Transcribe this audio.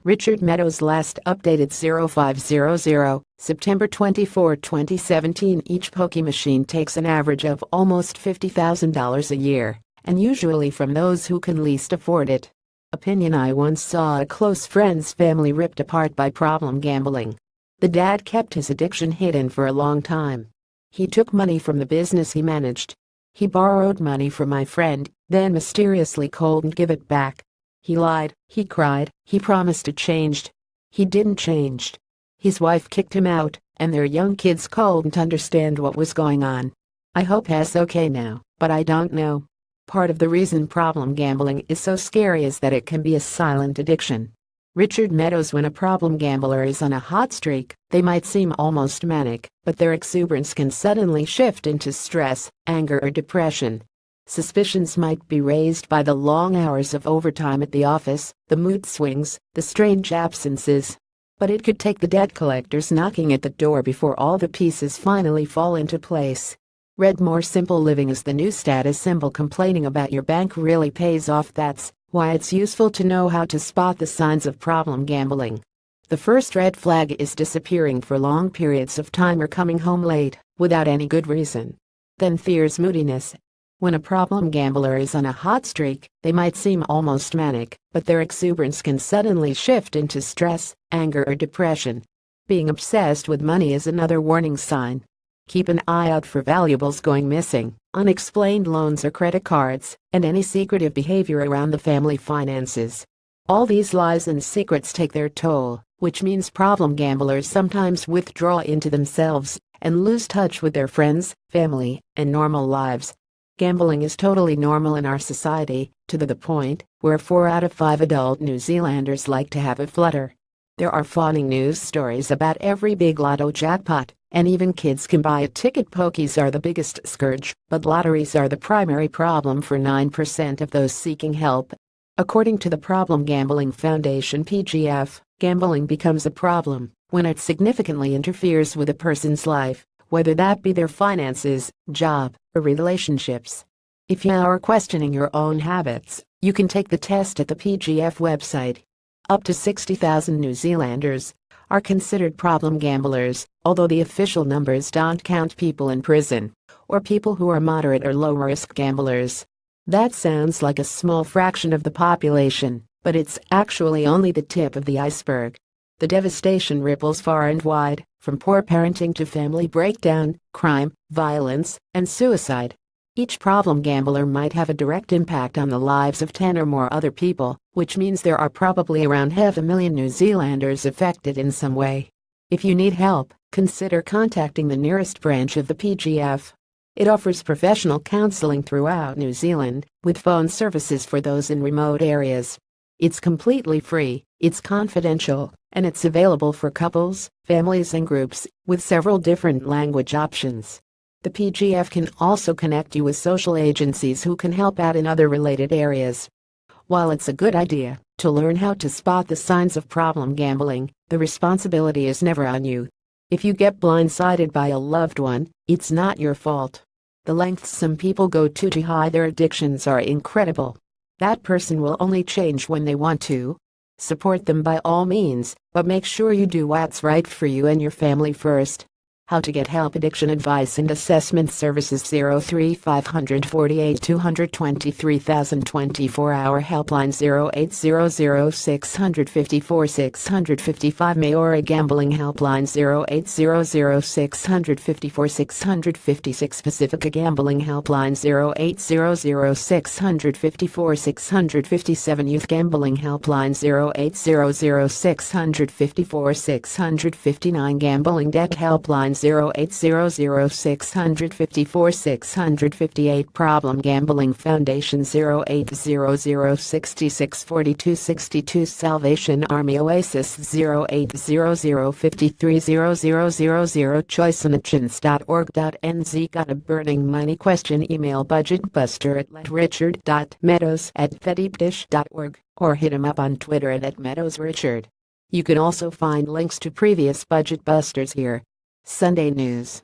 Richard MEADOWS Last updated 0500, September 24, 2017. Each pokie machine takes an average of almost $50,000 a year, and usually from those who can least afford it. Opinion: I once saw a close friend's family ripped apart by problem gambling. The dad kept his addiction hidden for a long time. He took money from the business he managed. He borrowed money from my friend, then mysteriously couldn't give it back. He lied, he cried, he promised it changed. He didn't change. His wife kicked him out, and their young kids couldn't understand what was going on. I hope he's okay now, but I don't know. Part of the reason problem gambling is so scary is that it can be a silent addiction. Richard MEADOWS: when a problem gambler is on a hot streak, they might seem almost manic, but their exuberance can suddenly shift into stress, anger, or depression. Suspicions might be raised by the long hours of overtime at the office, the mood swings, the strange absences. But it could take the debt collectors knocking at the door before all the pieces finally fall into place. Read more: simple living is the new status symbol. Complaining about your bank really pays off. That's why it's useful to know how to spot the signs of problem gambling. The first red flag is disappearing for long periods of time or coming home late, without any good reason. Then there's moodiness. When a problem gambler is on a hot streak, they might seem almost manic, but their exuberance can suddenly shift into stress, anger, or depression. Being obsessed with money is another warning sign. Keep an eye out for valuables going missing, unexplained loans or credit cards, and any secretive behavior around the family finances. All these lies and secrets take their toll, which means problem gamblers sometimes withdraw into themselves and lose touch with their friends, family, and normal lives. Gambling is totally normal in our society, to the point where 4 out of 5 adult New Zealanders like to have a flutter. There are fawning news stories about every big lotto jackpot, and even kids can buy a ticket. Pokies are the biggest scourge, but lotteries are the primary problem for 9% of those seeking help. According to the Problem Gambling Foundation (PGF), gambling becomes a problem when it significantly interferes with a person's life, whether that be their finances, job, or relationships. If you are questioning your own habits, you can take the test at the PGF website. Up to 60,000 New Zealanders are considered problem gamblers, although the official numbers don't count people in prison or people who are moderate or low-risk gamblers. That sounds like a small fraction of the population, but it's actually only the tip of the iceberg. The devastation ripples far and wide, from poor parenting to family breakdown, crime, violence, and suicide. Each problem gambler might have a direct impact on the lives of 10 or more other people, which means there are probably around 500,000 New Zealanders affected in some way. If you need help, consider contacting the nearest branch of the PGF. It offers professional counseling throughout New Zealand, with phone services for those in remote areas. It's completely free, it's confidential, and it's available for couples, families, and groups, with several different language options. The PGF can also connect you with social agencies who can help out in other related areas. While it's a good idea to learn how to spot the signs of problem gambling, the responsibility is never on you. If you get blindsided by a loved one, it's not your fault. The lengths some people go to hide their addictions are incredible. That person will only change when they want to. Support them by all means, but make sure you do what's right for you and your family first. How to get help: addiction advice and assessment services. 03548 223 24-hour helpline. 0800 654 655 Maora gambling helpline. 0800 654 656 Pacifica gambling helpline. 0800 654 657 Youth gambling helpline. 0800 654 659 Gambling debt helpline. 0800 654 658 Problem Gambling Foundation. 0800 66 42 62 Salvation Army Oasis. 0800 53 0000 choiceonachance.org.nz. Got a burning money question? Email budgetbuster@richard.meadows@thedeepdish.org or hit him up on Twitter at @meadowsrichard. You can also find links to previous Budget Busters here. Sunday News.